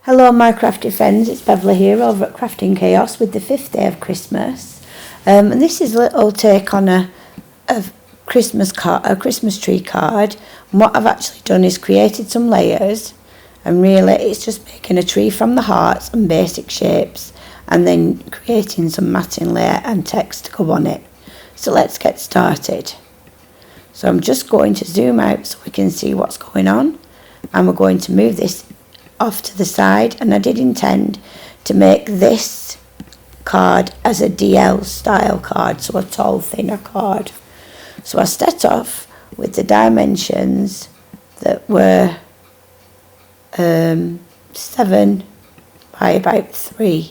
Hello my crafty friends, it's Beverleigh here over at Crafting Chaos with the 5th day of Christmas. And this is a little take on a Christmas tree card. And what I've actually done is created some layers, and really it's just making a tree from the hearts and basic shapes, and then creating some matting layer and text to go on it. So let's get started. So I'm just going to zoom out so we can see what's going on, and we're going to move this off to the side. And I did intend to make this card as a DL style card, so a tall thinner card. So I start off with the dimensions that were 7 by about 3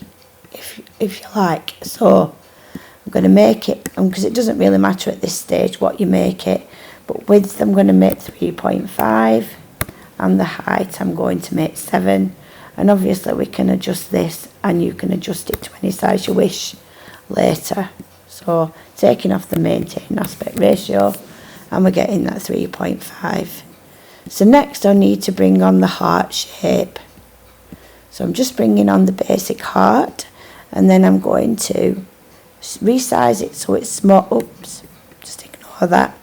if you like. So I'm going to make it, because it doesn't really matter at this stage what you make it, but width I'm going to make 3.5, and the height I'm going to make 7, and obviously we can adjust this and you can adjust it to any size you wish later. So taking off the maintain aspect ratio, and we're getting that 3.5. So next I need to bring on the heart shape. So I'm just bringing on the basic heart, and then I'm going to resize it so it's small. Oops, just ignore that.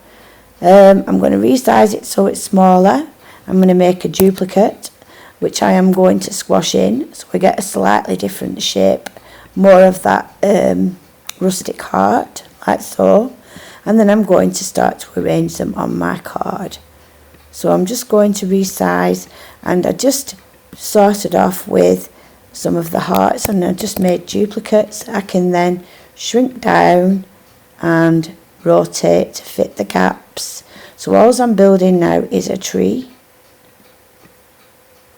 I'm going to resize it so it's smaller. I'm going to make a duplicate, which I am going to squash in so we get a slightly different shape, more of that rustic heart, like so. And then I'm going to start to arrange them on my card. So I'm just going to resize, and I just started off with some of the hearts, and I just made duplicates. I can then shrink down and rotate to fit the gaps. So all I'm building now is a tree,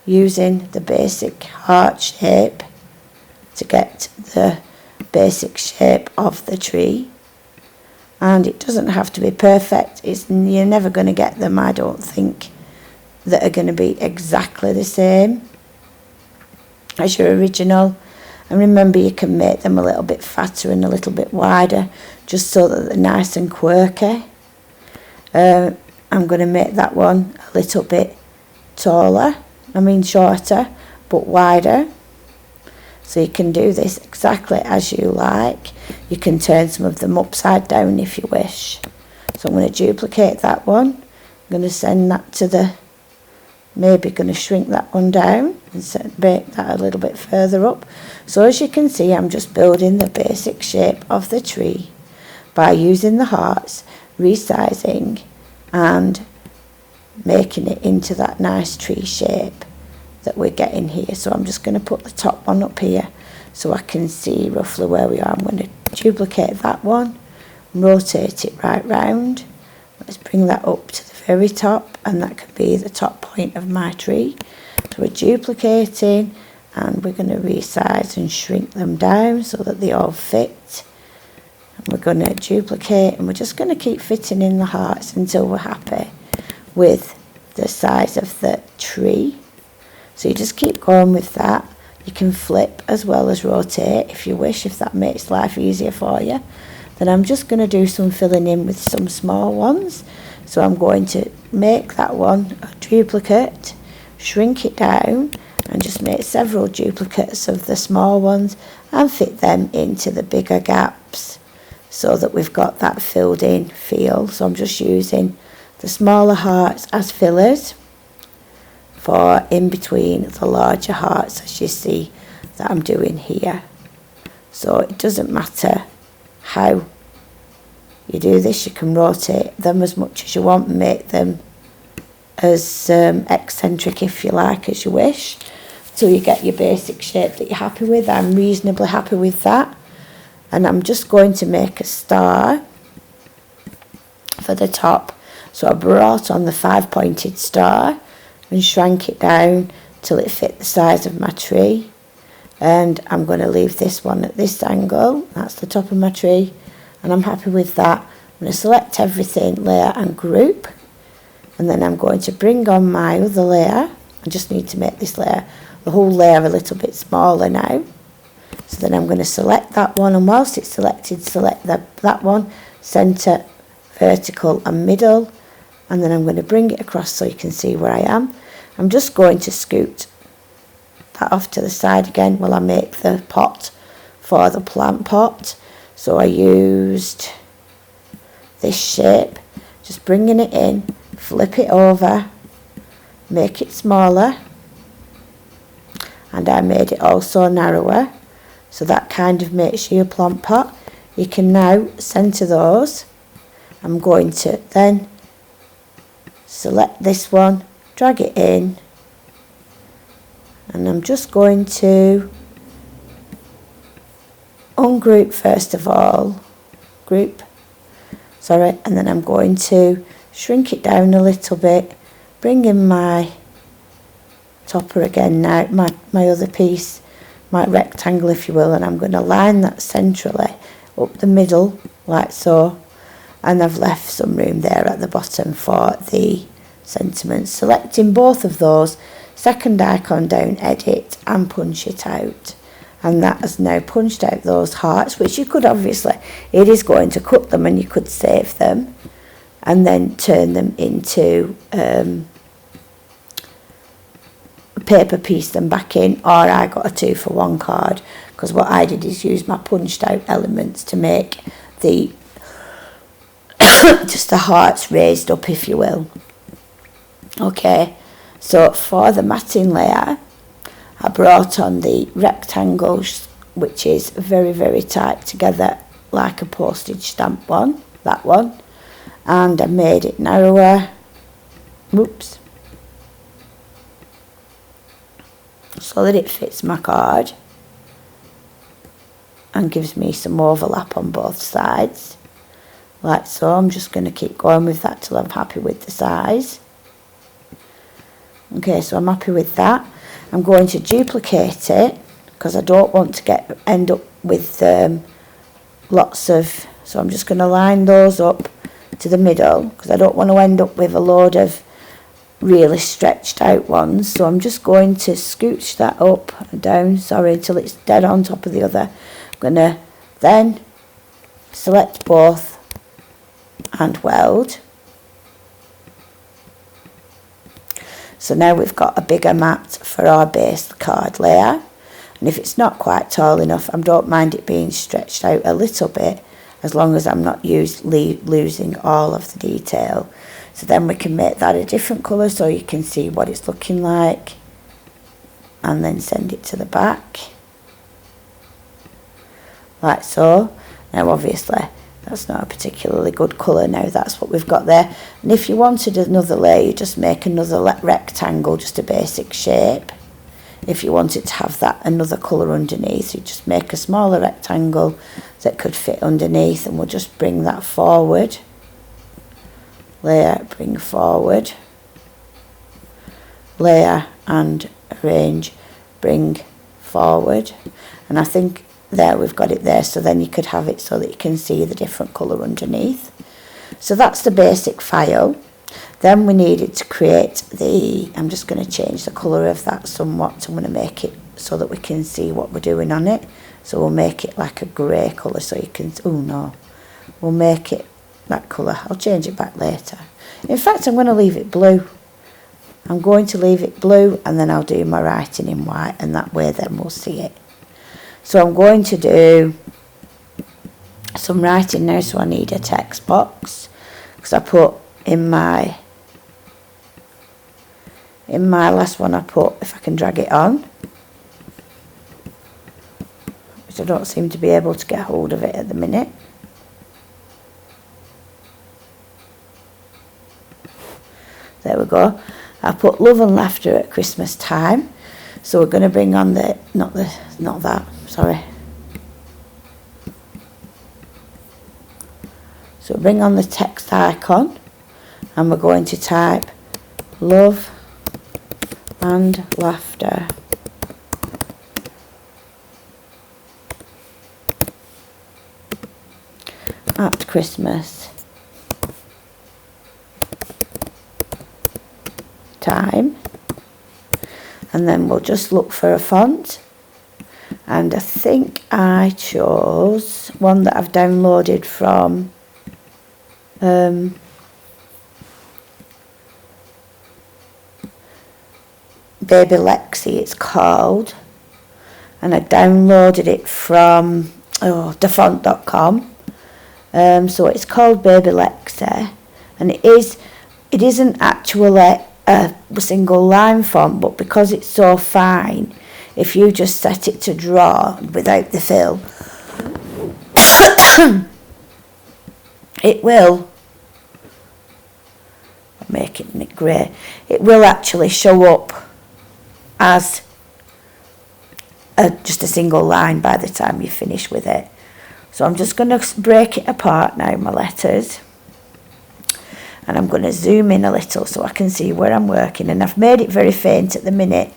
using the basic heart shape to get the basic shape of the tree. And it doesn't have to be perfect. You're never going to get them, I don't think, that are going to be exactly the same as your original. And remember, you can make them a little bit fatter and a little bit wider, just so that they're nice and quirky. I'm going to make that one a little bit taller, shorter, but wider. So you can do this exactly as you like. You can turn some of them upside down if you wish. So I'm going to duplicate that one. I'm going to send that to the, maybe going to shrink that one down and make that a little bit further up. So as you can see, I'm just building the basic shape of the tree by using the hearts, resizing and making it into that nice tree shape that we're getting here. So I'm just going to put the top one up here so I can see roughly where we are. I'm going to duplicate that one, rotate it right round. Let's bring that up to the very top, and that could be the top point of my tree. So we're duplicating, and we're going to resize and shrink them down so that they all fit. And we're going to duplicate, and we're just going to keep fitting in the hearts until we're happy with the size of the tree. So you just keep going with that. You can flip as well as rotate if you wish, if that makes life easier for you. Then I'm just going to do some filling in with some small ones. So I'm going to make that one a duplicate, shrink it down, and just make several duplicates of the small ones and fit them into the bigger gaps so that we've got that filled in feel. So I'm just using the smaller hearts as fillers for in between the larger hearts, as you see that I'm doing here. So it doesn't matter how you do this, you can rotate them as much as you want and make them as eccentric, if you like, as you wish, till you get your basic shape that you're happy with. I'm reasonably happy with that, and I'm just going to make a star for the top. So I brought on the 5-pointed star and shrank it down till it fit the size of my tree. And I'm going to leave this one at this angle. That's the top of my tree, and I'm happy with that. I'm going to select everything, layer and group, and then I'm going to bring on my other layer. I just need to make this layer, the whole layer, a little bit smaller now. So then I'm going to select that one, and whilst it's selected, select that one, centre, vertical and middle, and then I'm going to bring it across so you can see where I am. I'm just going to scoot that off to the side again while I make the pot for the plant pot. So I used this shape, just bringing it in, flip it over, make it smaller, and I made it also narrower, so that kind of makes your plant pot. You can now centre those. I'm going to then select this one, drag it in, and I'm just going to ungroup first of all, and then I'm going to shrink it down a little bit, bring in my topper again now, my other piece, my rectangle if you will, and I'm going to line that centrally up the middle like so, and I've left some room there at the bottom for the sentiments. Selecting both of those, second icon down, edit, and punch it out, and that has now punched out those hearts, which you could obviously, it is going to cut them and you could save them and then turn them into paper, piece them back in, or I got a 2-for-1 card, because what I did is use my punched out elements to make the just the hearts raised up if you will. Okay, so for the matting layer I brought on the rectangles, which is very, very tight together like a postage stamp one, that one, and I made it narrower, whoops, so that it fits my card and gives me some overlap on both sides like so. I'm just going to keep going with that till I'm happy with the size. Okay, so I'm happy with that. I'm going to duplicate it because I don't want to end up with lots of, so I'm just going to line those up to the middle because I don't want to end up with a load of really stretched out ones. So I'm just going to scooch that up and down, until it's dead on top of the other. I'm going to then select both and weld. So now we've got a bigger mat for our base card layer, and if it's not quite tall enough, I don't mind it being stretched out a little bit, as long as I'm not losing all of the detail. So then we can make that a different colour so you can see what it's looking like, and then send it to the back like so. Now obviously that's not a particularly good colour. Now that's what we've got there, and if you wanted another layer, you just make another rectangle, just a basic shape. If you wanted to have that another colour underneath, you just make a smaller rectangle that could fit underneath, and we'll just bring that forward, layer, bring forward, layer and arrange, bring forward, and I think there we've got it there. So then you could have it so that you can see the different colour underneath. So that's the basic file. Then we needed to create the, I'm just going to change the colour of that somewhat. So I'm going to make it so that we can see what we're doing on it. So we'll make it like a grey colour so you can, oh no, we'll make it that colour. I'll change it back later. In fact, I'm going to leave it blue. I'm going to leave it blue, and then I'll do my writing in white, and that way then we'll see it. So I'm going to do some writing now, so I need a text box, because I put in my last one, I put, if I can drag it on, which I don't seem to be able to get hold of it at the minute. There we go. I put love and laughter at Christmas time. So we're going to bring on the, not that, sorry. So bring on the text icon, and we're going to type love and laughter at Christmas time, and then we'll just look for a font, and I think I chose one that I've downloaded from Beverleigh it's called, and I downloaded it from thefont.com. So it's called Beverleigh, and it isn't actually a single line font, but because it's so fine, if you just set it to draw without the fill, it will make it grey. It will actually show up as just a single line by the time you finish with it. So I'm just going to break it apart now, my letters, and I'm going to zoom in a little so I can see where I'm working. And I've made it very faint at the minute,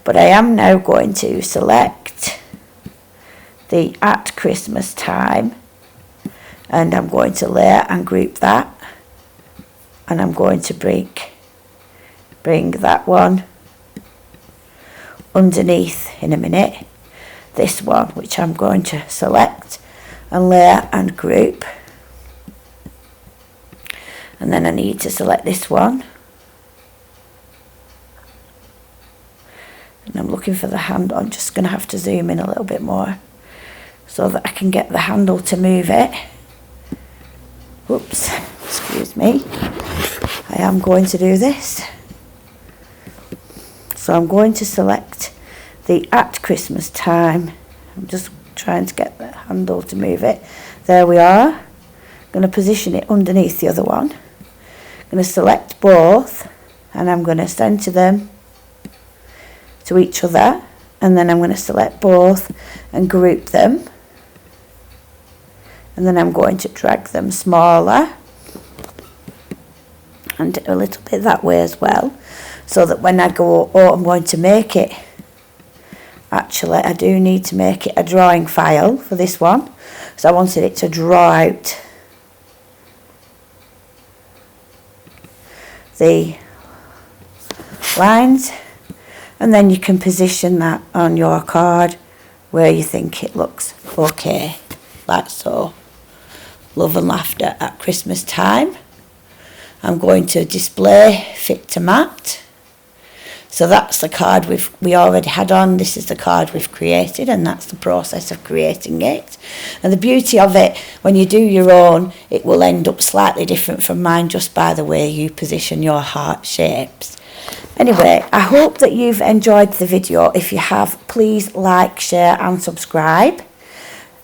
but I am now going to select the at Christmas time, and I'm going to layer and group that, and I'm going to bring that one underneath in a minute, this one, which I'm going to select and layer and group, and then I need to select this one, and I'm looking for the handle. I'm just going to have to zoom in a little bit more so that I can get the handle to move it. Whoops, excuse me. I am going to do this. So I'm going to select the at Christmas time. I'm just trying to get the handle to move it. There we are. I'm going to position it underneath the other one. I'm going to select both, and I'm going to centre them to each other, and then I'm going to select both and group them, and then I'm going to drag them smaller and a little bit that way as well, so that when I go, I'm going to make it, actually I do need to make it a drawing file for this one, so I wanted it to draw out the lines, and then you can position that on your card where you think it looks okay, like so. Love and laughter at Christmas time. I'm going to display fit to mat. So that's the card we already had on. This is the card we've created, and that's the process of creating it. And the beauty of it, when you do your own, it will end up slightly different from mine just by the way you position your heart shapes. Anyway, I hope that you've enjoyed the video. If you have, please like, share and subscribe.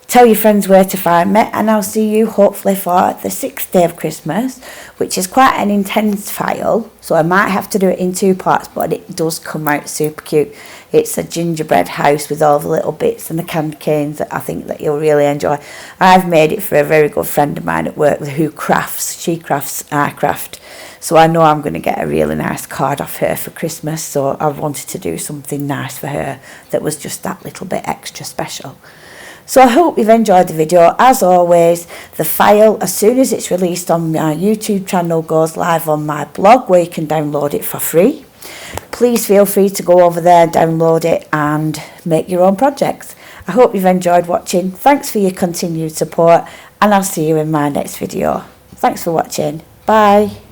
Tell your friends where to find me, and I'll see you hopefully for the 6th day of Christmas, which is quite an intense file, so I might have to do it in 2 parts, but it does come out super cute. It's a gingerbread house with all the little bits and the candy canes that I think that you'll really enjoy. I've made it for a very good friend of mine at work who crafts. She crafts, I craft. So I know I'm going to get a really nice card off her for Christmas, so I wanted to do something nice for her that was just that little bit extra special. So I hope you've enjoyed the video. As always, the file, as soon as it's released on my YouTube channel, goes live on my blog where you can download it for free. Please feel free to go over there, download it and make your own projects. I hope you've enjoyed watching. Thanks for your continued support, and I'll see you in my next video. Thanks for watching. Bye.